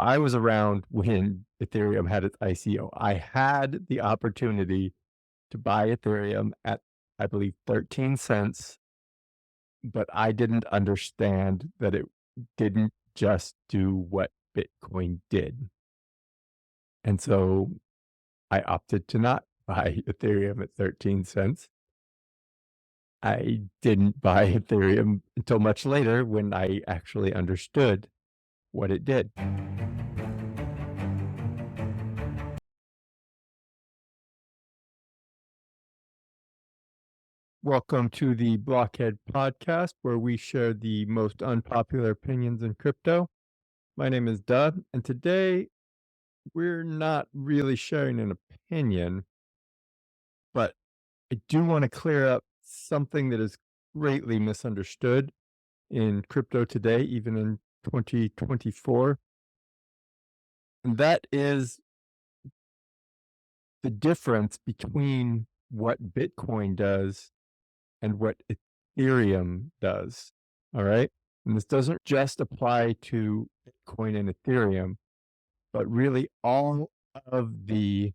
I was around when Ethereum had its ICO. I had the opportunity to buy Ethereum at, I believe, 13 cents, but I didn't understand that it didn't just do what Bitcoin did. And so I opted to not buy Ethereum at 13 cents. I didn't buy Ethereum until much later when I actually understood what it did. Welcome to the Blockhead Podcast, where we share the most unpopular opinions in crypto. My name is Doug, and today we're not really sharing an opinion, but I do want to clear up something that is greatly misunderstood in crypto today, even in 2024. And that is the difference between what Bitcoin does and what Ethereum does. All right. And this doesn't just apply to Bitcoin and Ethereum, but really all of the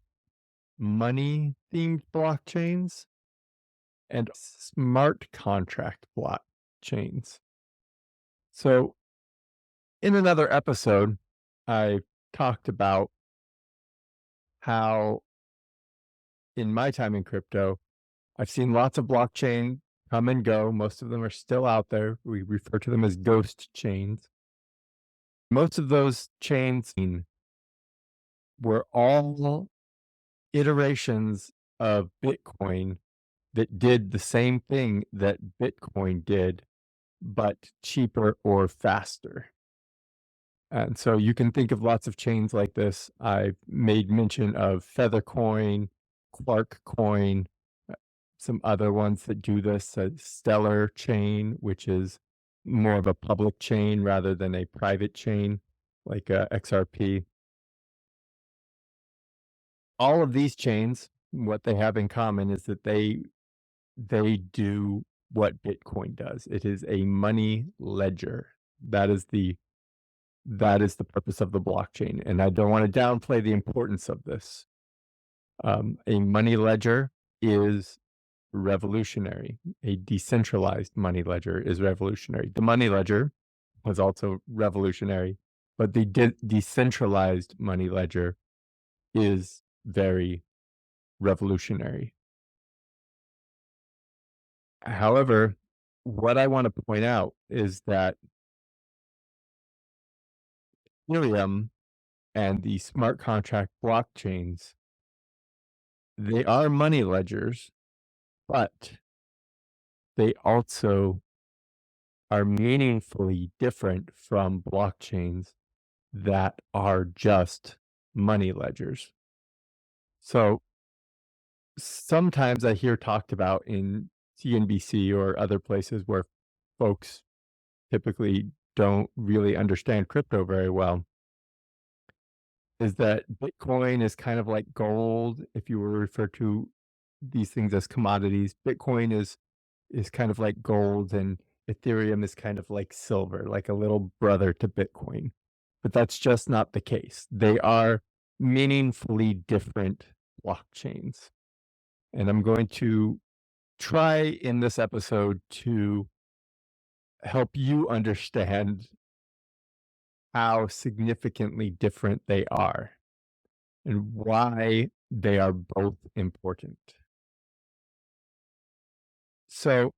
money themed blockchains and smart contract blockchains. So, in another episode, I talked about how in my time in crypto, I've seen lots of blockchain come and go. Most of them are still out there. We refer to them as ghost chains. Most of those chains were all iterations of Bitcoin that did the same thing that Bitcoin did, but cheaper or faster. And so you can think of lots of chains like this. I've made mention of Feathercoin, Clark Coin, some other ones that do this, Stellar Chain, which is more of a public chain rather than a private chain like XRP. All of these chains, what they have in common is that they do what Bitcoin does. It is a money ledger. That is the purpose of the blockchain. And I don't want to downplay the importance of this. A money ledger is revolutionary. A decentralized money ledger is revolutionary. The money ledger was also revolutionary, but the decentralized money ledger is very revolutionary. However, what I want to point out is that Ethereum and the smart contract blockchains, they are money ledgers, but they also are meaningfully different from blockchains that are just money ledgers. So sometimes I hear talked about in CNBC or other places where folks typically don't really understand crypto very well, is that Bitcoin is kind of like gold. If you were to refer to these things as commodities, Bitcoin is kind of like gold, and Ethereum is kind of like silver, like a little brother to Bitcoin. But that's just not the case. They are meaningfully different blockchains. And I'm going to try in this episode to help you understand how significantly different they are and why they are both important. So,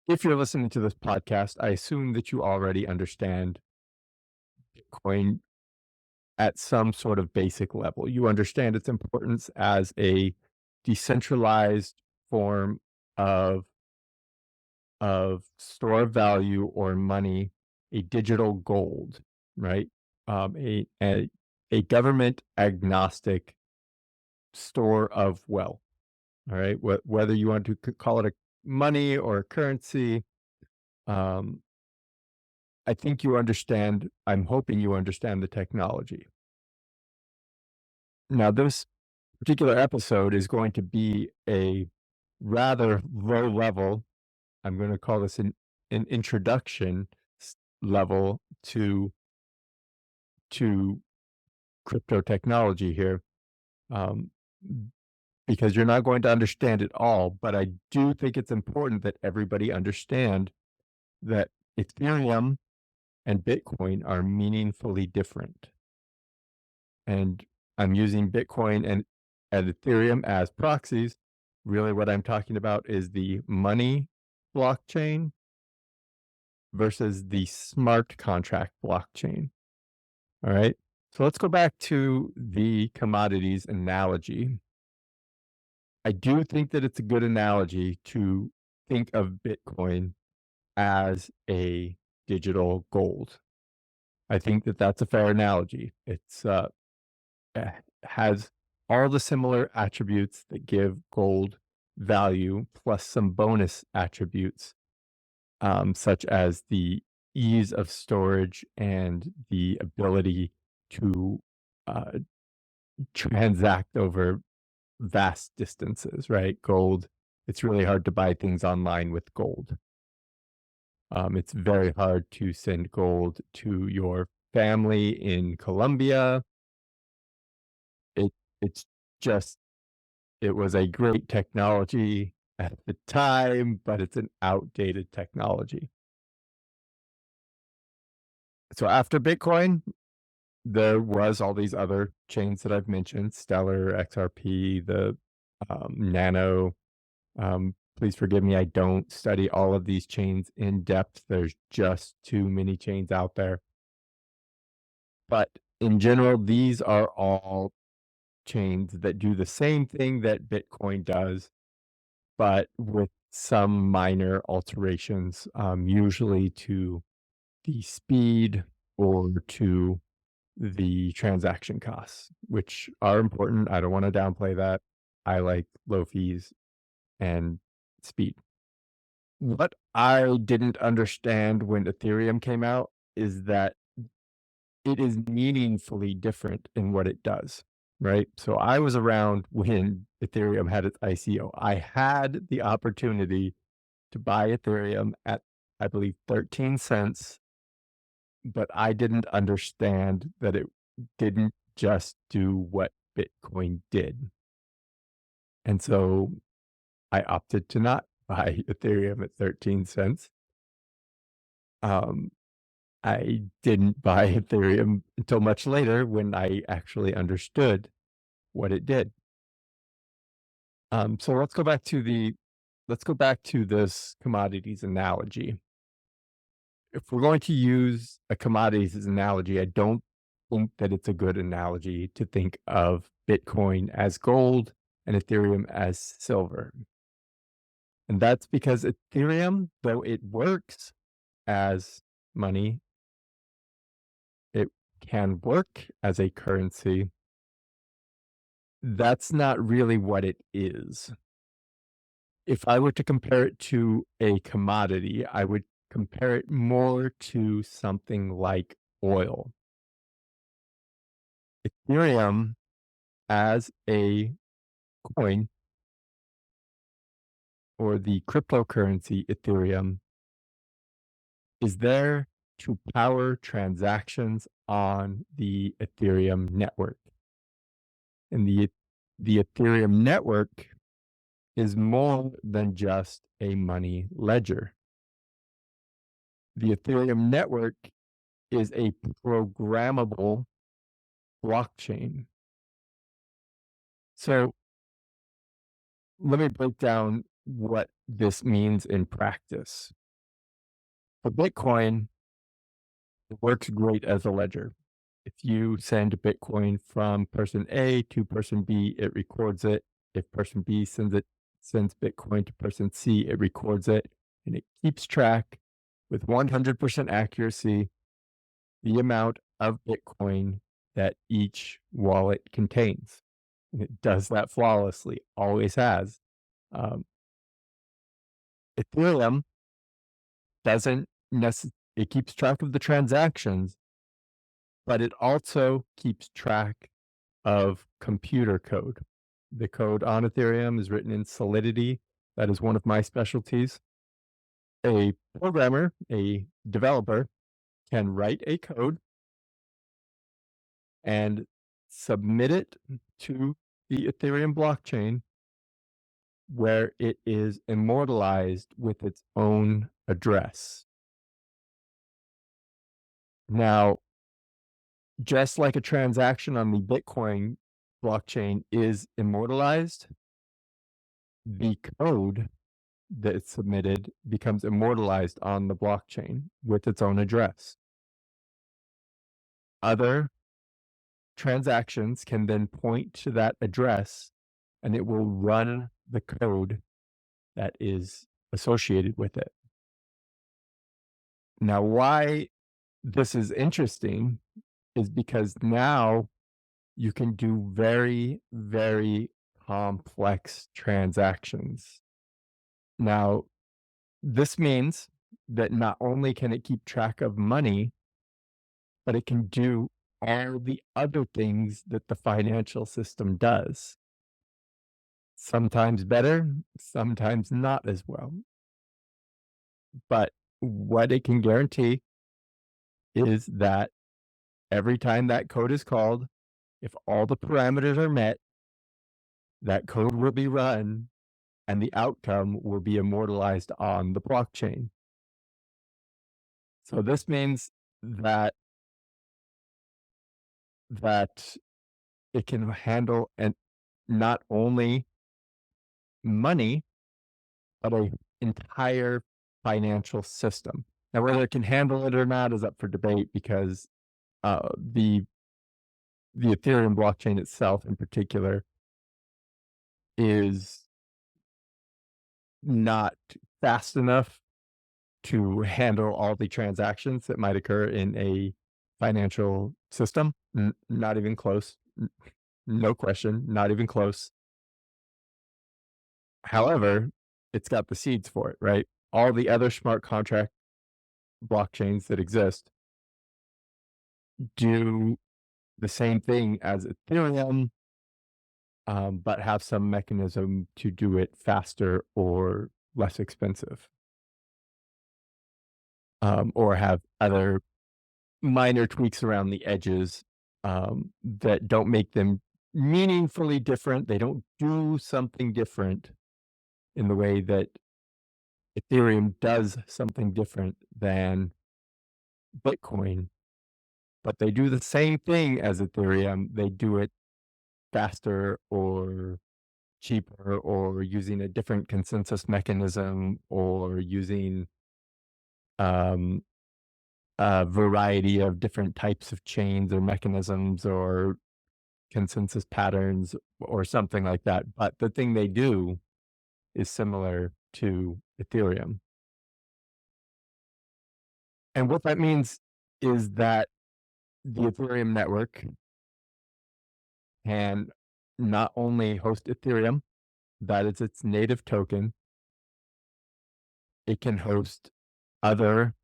if you're listening to this podcast, I assume that you already understand Bitcoin at some sort of basic level. You understand its importance as a decentralized form of store of value or money, a digital gold, right? A government agnostic store of wealth. All right, whether you want to call it a money or a currency, I think you understand. I'm hoping you understand the technology. Now, this particular episode is going to be a rather low level. I'm going to call this an introduction level to to crypto technology here, um, because you're not going to understand it all. But I do think it's important that everybody understand that Ethereum and Bitcoin are meaningfully different. And I'm using Bitcoin and Ethereum as proxies. Really, what I'm talking about is the money blockchain versus the smart contract blockchain. All right. So let's go back to the commodities analogy. I do think that it's a good analogy to think of Bitcoin as a digital gold. I think that that's a fair analogy. It's has all the similar attributes that give gold value, plus some bonus attributes, such as the ease of storage and the ability to uh, transact over vast distances, right? Gold, it's really hard to buy things online with gold. It's very hard to send gold to your family in Colombia. It it's just it was a great technology at the time, but it's an outdated technology. So after Bitcoin, there was all these other chains that I've mentioned, Stellar, XRP, the Nano. Please forgive me, I don't study all of these chains in depth. There's just too many chains out there. But in general, these are all chains that do the same thing that Bitcoin does, but with some minor alterations, usually to the speed or to the transaction costs, which are important. I don't want to downplay that. I like low fees and speed. What I didn't understand when Ethereum came out is that it is meaningfully different in what it does, right? So I was around when Ethereum had its ICO. I had the opportunity to buy Ethereum at, I believe, 13 cents, but I didn't understand that it didn't just do what Bitcoin did. And so I opted to not buy Ethereum at 13 cents. Um, I didn't buy Ethereum until much later when I actually understood what it did. So let's go back to this commodities analogy. If we're going to use a commodities analogy, I don't think that it's a good analogy to think of Bitcoin as gold and Ethereum as silver. And that's because Ethereum, though it works as money, it can work as a currency. That's not really what it is. If I were to compare it to a commodity, I would compare it more to something like oil. Ethereum as a coin, or the cryptocurrency Ethereum, is there to power transactions on the Ethereum network. And the Ethereum network is more than just a money ledger. The Ethereum network is a programmable blockchain. So let me break down what this means in practice. For Bitcoin, it works great as a ledger. If you send Bitcoin from person A to person B, it records it. If person B sends Bitcoin to person C, it records it, and it keeps track with 100% accuracy the amount of Bitcoin that each wallet contains. And it does that flawlessly, always has. Um, Ethereum doesn't it keeps track of the transactions, but it also keeps track of computer code. The code on Ethereum is written in Solidity. That is one of my specialties. A programmer, a developer, can write a code and submit it to the Ethereum blockchain where it is immortalized with its own address. Now, just like a transaction on the Bitcoin blockchain is immortalized, the code that's submitted becomes immortalized on the blockchain with its own address. Other transactions can then point to that address and it will run the code that is associated with it. Now, why this is interesting is because now you can do very, very complex transactions. Now, this means that not only can it keep track of money, but it can do all the other things that the financial system does. Sometimes better, sometimes not as well. But what it can guarantee is that every time that code is called, if all the parameters are met, that code will be run and the outcome will be immortalized on the blockchain. So this means that it can handle and not only money, but an entire financial system. Now, whether it can handle it or not is up for debate because the Ethereum blockchain itself, in particular, is not fast enough to handle all the transactions that might occur in a financial system. Not even close. No question, not even close. However, it's got the seeds for it, right? All the other smart contract blockchains that exist do the same thing as Ethereum, but have some mechanism to do it faster or less expensive, or have other minor tweaks around the edges that don't make them meaningfully different. They don't do something different in the way that Ethereum does something different than Bitcoin, but they do the same thing as Ethereum. They do it faster or cheaper or using a different consensus mechanism or using a variety of different types of chains or mechanisms or consensus patterns or something like that. But the thing they do is similar to Ethereum. And what that means is that the Ethereum network can not only host Ethereum, that is its native token, it can host other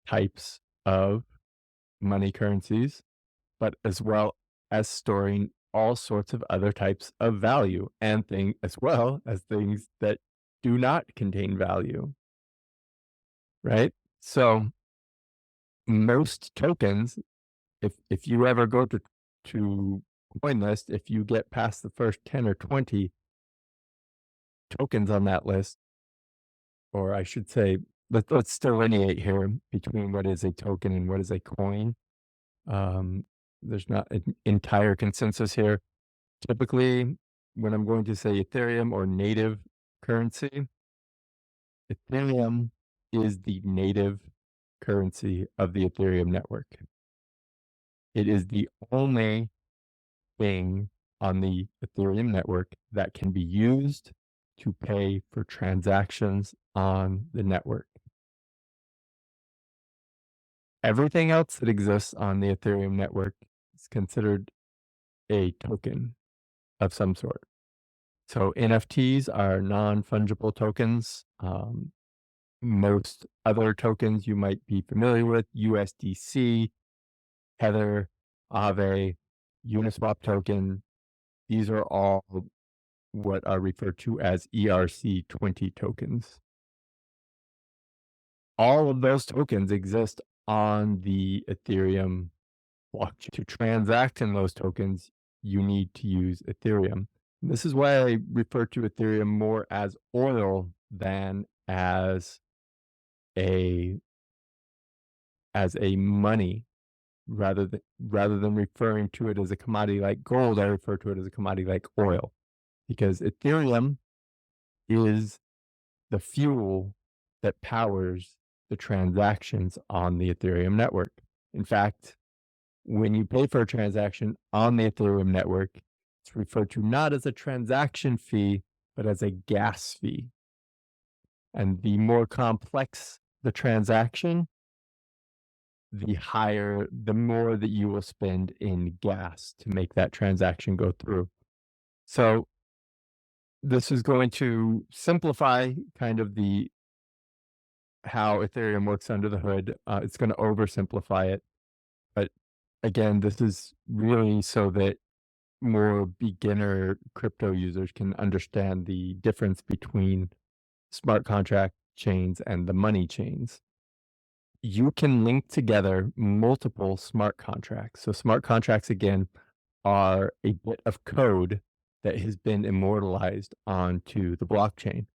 types of money currencies, but as well as storing all sorts of other types of value and as well as things that do not contain value. Right? So most tokens, if you ever go to CoinList, if you get past the first 10 or 20 tokens on that list, or I should say, let's delineate here between what is a token and what is a coin. There's not an entire consensus here. Typically, when I'm going to say Ethereum or native currency, Ethereum is the native currency of the Ethereum network. It is the only thing on the Ethereum network that can be used to pay for transactions on the network. Everything else that exists on the Ethereum network is considered a token of some sort. So NFTs are non-fungible tokens. Most other tokens you might be familiar with, USDC, Tether, Aave, Uniswap token. These are all what are referred to as ERC20 tokens. All of those tokens exist on the Ethereum blockchain. To transact in those tokens, you need to use Ethereum. And this is why I refer to Ethereum more as oil than as a money, rather than referring to it as a commodity like gold. I refer to it as a commodity like oil, because Ethereum is the fuel that powers the transactions on the Ethereum network. In fact, when you pay for a transaction on the Ethereum network, it's referred to not as a transaction fee, but as a gas fee. And the more complex the transaction, the more that you will spend in gas to make that transaction go through. So this is going to simplify kind of how Ethereum works under the hood. It's going to oversimplify it. But again, this is really so that more beginner crypto users can understand the difference between smart contract chains and the money chains. You can link together multiple smart contracts. So smart contracts, again, are a bit of code that has been immortalized onto the blockchain.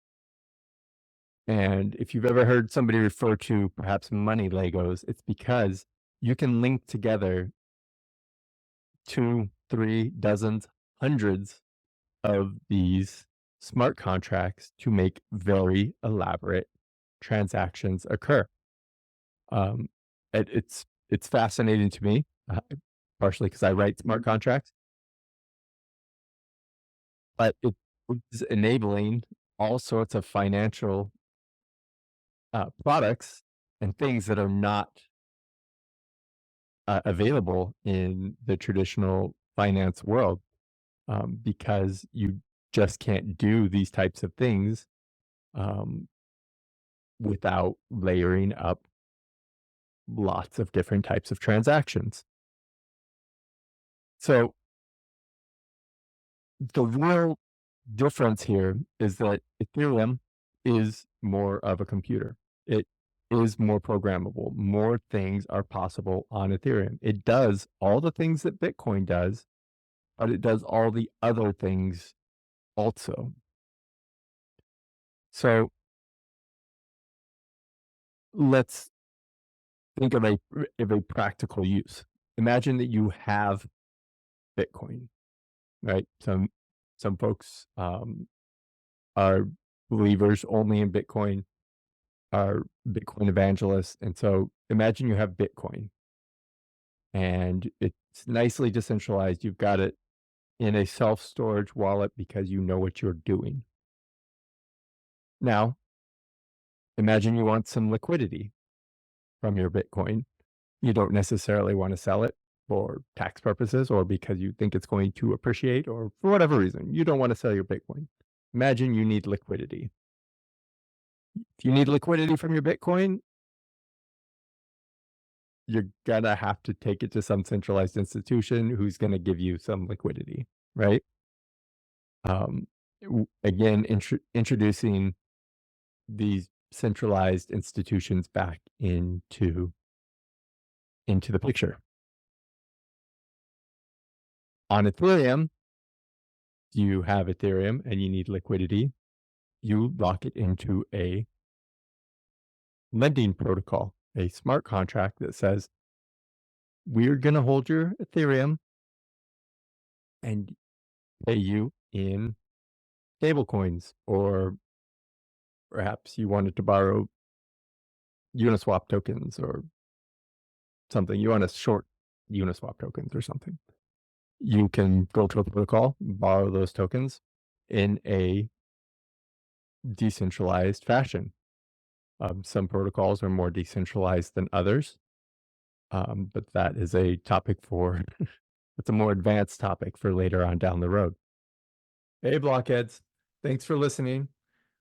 And if you've ever heard somebody refer to perhaps money Legos, it's because you can link together 2, 3, dozens, hundreds of these smart contracts to make very elaborate transactions occur. It's fascinating to me, partially because I write smart contracts, but it is enabling all sorts of financial products and things that are not available in the traditional finance world, because you just can't do these types of things um, without layering up lots of different types of transactions. So the real difference here is that Ethereum is more of a computer. It is more programmable. More things are possible on Ethereum. It does all the things that Bitcoin does, but it does all the other things also. So let's think of a practical use. Imagine that you have Bitcoin, right? Some folks are believers only in Bitcoin, are Bitcoin evangelists. And so imagine you have Bitcoin and it's nicely decentralized. You've got it in a self-storage wallet because you know what you're doing. Now, imagine you want some liquidity from your Bitcoin. You don't necessarily want to sell it for tax purposes or because you think it's going to appreciate or for whatever reason. You don't want to sell your Bitcoin. Imagine you need liquidity. If you need liquidity from your Bitcoin, you're gonna have to take it to some centralized institution who's gonna give you some liquidity, right? Um, again, introducing these centralized institutions back into the picture. On Ethereum, you have Ethereum and you need liquidity. You lock it into a lending protocol, a smart contract that says, we're going to hold your Ethereum and pay you in stable coins, or perhaps you wanted to borrow Uniswap tokens or something. You want to short Uniswap tokens or something. You can go to a protocol, borrow those tokens in a decentralized fashion. Some protocols are more decentralized than others, but that is a topic for, it's a more advanced topic for later on down the road. Hey, blockheads. Thanks for listening.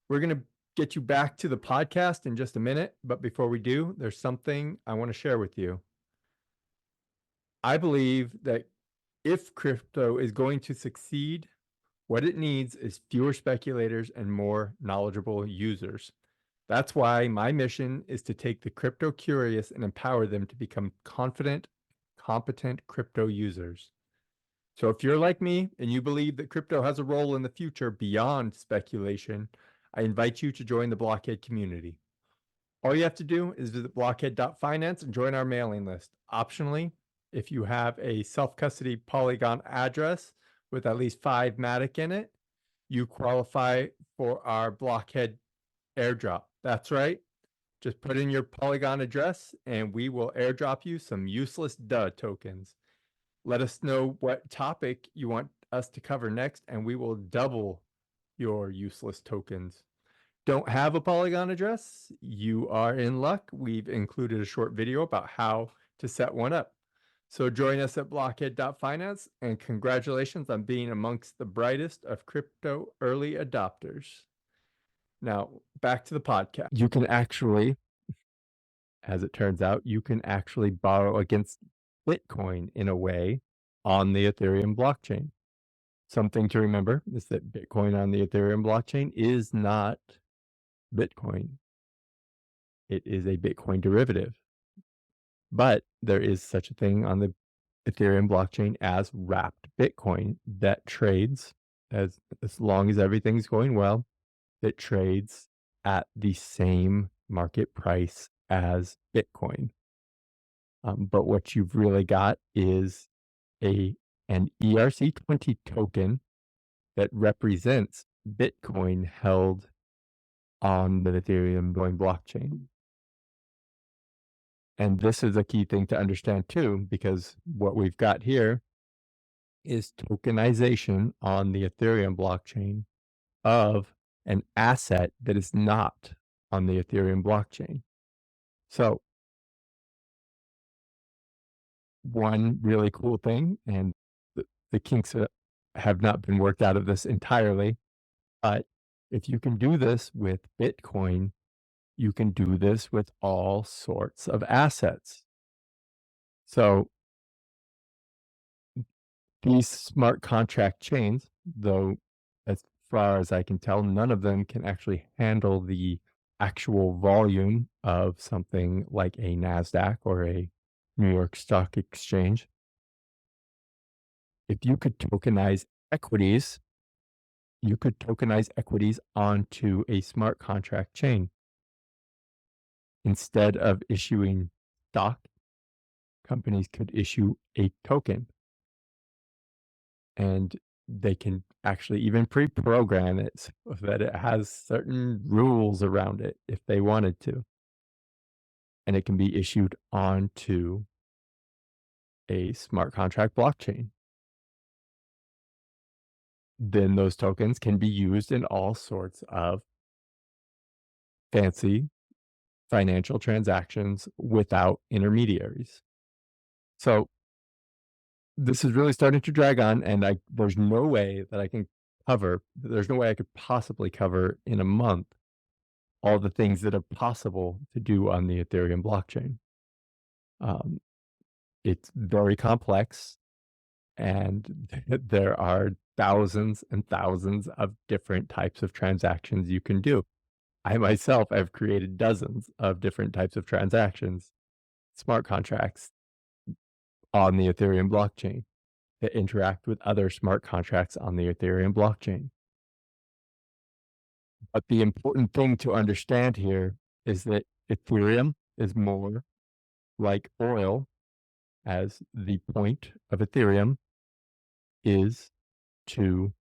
We're going to get you back to the podcast in just a minute, but before we do, there's something I want to share with you. I believe that if crypto is going to succeed, what it needs is fewer speculators and more knowledgeable users. That's why my mission is to take the crypto curious and empower them to become confident, competent crypto users. So if you're like me and you believe that crypto has a role in the future beyond speculation, I invite you to join the Blockhead community. All you have to do is visit blockhead.finance and join our mailing list. Optionally, if you have a self-custody Polygon address with at least 5 Matic in it, you qualify for our Blockhead airdrop. That's right. Just put in your Polygon address and we will airdrop you some useless DUH tokens. Let us know what topic you want us to cover next, and we will double your useless tokens. Don't have a Polygon address? You are in luck. We've included a short video about how to set one up. So join us at blockhead.finance, and congratulations on being amongst the brightest of crypto early adopters. Now, back to the podcast. You can actually, as it turns out, you can actually borrow against Bitcoin in a way on the Ethereum blockchain. Something to remember is that Bitcoin on the Ethereum blockchain is not Bitcoin. It is a Bitcoin derivative. But there is such a thing on the Ethereum blockchain as wrapped Bitcoin that trades as long as everything's going well, it trades at the same market price as Bitcoin. But what you've really got is an ERC20 token that represents Bitcoin held on the Ethereum blockchain. And this is a key thing to understand too, because what we've got here is tokenization on the Ethereum blockchain of an asset that is not on the Ethereum blockchain. So one really cool thing, and the kinks have not been worked out of this entirely, but if you can do this with Bitcoin, you can do this with all sorts of assets. So these smart contract chains, though, as far as I can tell, none of them can actually handle the actual volume of something like a NASDAQ or a New York Stock Exchange. If you could tokenize equities, you could tokenize equities onto a smart contract chain. Instead of issuing stock, companies could issue a token. And they can actually even pre-program it so that it has certain rules around it if they wanted to. And it can be issued onto a smart contract blockchain. Then those tokens can be used in all sorts of fancy financial transactions without intermediaries. So this is really starting to drag on, and there's no way that I can cover, there's no way I could possibly cover in a month all the things that are possible to do on the Ethereum blockchain. It's very complex, and there are thousands and thousands of different types of transactions you can do. I myself have created dozens of different types of transactions, smart contracts on the Ethereum blockchain that interact with other smart contracts on the Ethereum blockchain. But the important thing to understand here is that Ethereum is more like oil, as the point of Ethereum is to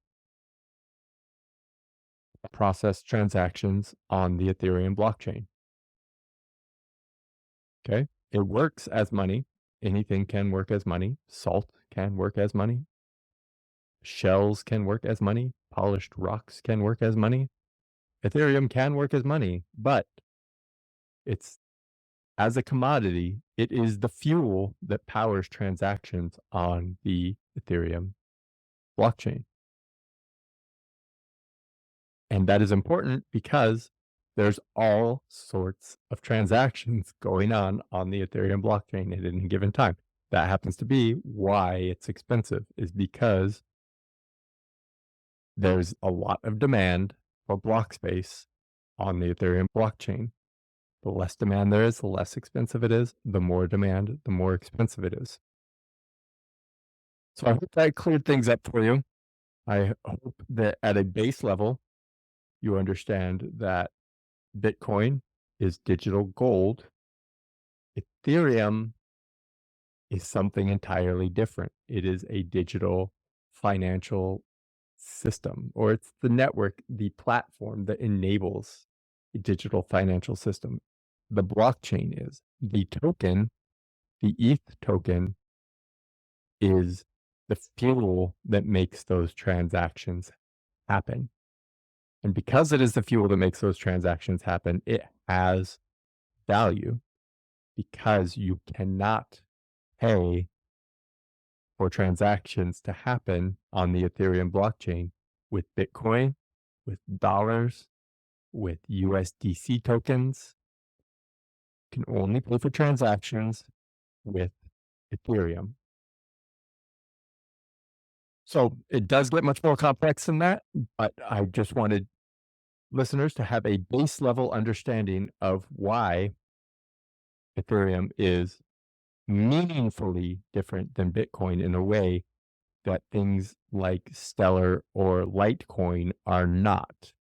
process transactions on the Ethereum blockchain. Okay. It works as money. Anything can work as money. Salt can work as money. Shells can work as money. Polished rocks can work as money. Ethereum can work as money, but it's, as a commodity, it is the fuel that powers transactions on the Ethereum blockchain. And that is important because there's all sorts of transactions going on the Ethereum blockchain at any given time. That happens to be why it's expensive, is because there's a lot of demand for block space on the Ethereum blockchain. The less demand there is, the less expensive it is. The more demand, the more expensive it is. So I hope that cleared things up for you. I hope that at a base level, you understand that Bitcoin is digital gold. Ethereum is something entirely different. It is a digital financial system, or it's the network, the platform that enables a digital financial system. The blockchain is the token, the ETH token is the fuel that makes those transactions happen. And because it is the fuel that makes those transactions happen, it has value because you cannot pay for transactions to happen on the Ethereum blockchain with Bitcoin, with dollars, with USDC tokens. You can only pay for transactions with Ethereum. So it does get much more complex than that, but I just wanted listeners to have a base level understanding of why Ethereum is meaningfully different than Bitcoin in a way that things like Stellar or Litecoin are not.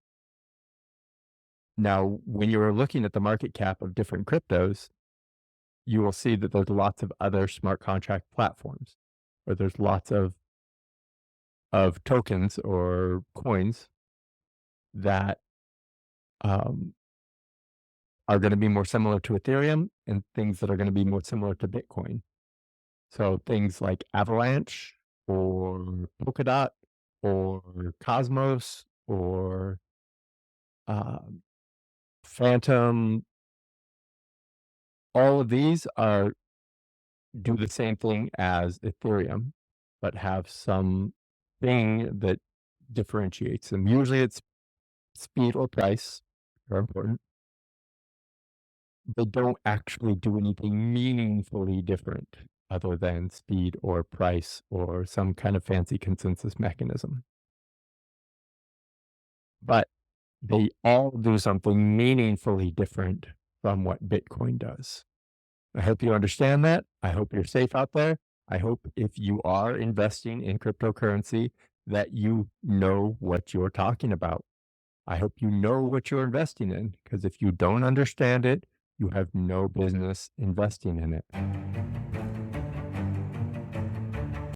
Now, when you're looking at the market cap of different cryptos, you will see that there's lots of other smart contract platforms, or there's lots of tokens or coins that um, are going to be more similar to Ethereum and things that are going to be more similar to Bitcoin. So things like Avalanche or Polkadot or Cosmos or um, Phantom, all of these are do the same thing as Ethereum, but have some thing that differentiates them. Usually it's speed or price are important. They don't actually do anything meaningfully different other than speed or price or some kind of fancy consensus mechanism. But they all do something meaningfully different from what Bitcoin does. I hope you understand that. I hope you're safe out there. I hope if you are investing in cryptocurrency that you know what you're talking about. I hope you know what you're investing in, because if you don't understand it, you have no business investing in it.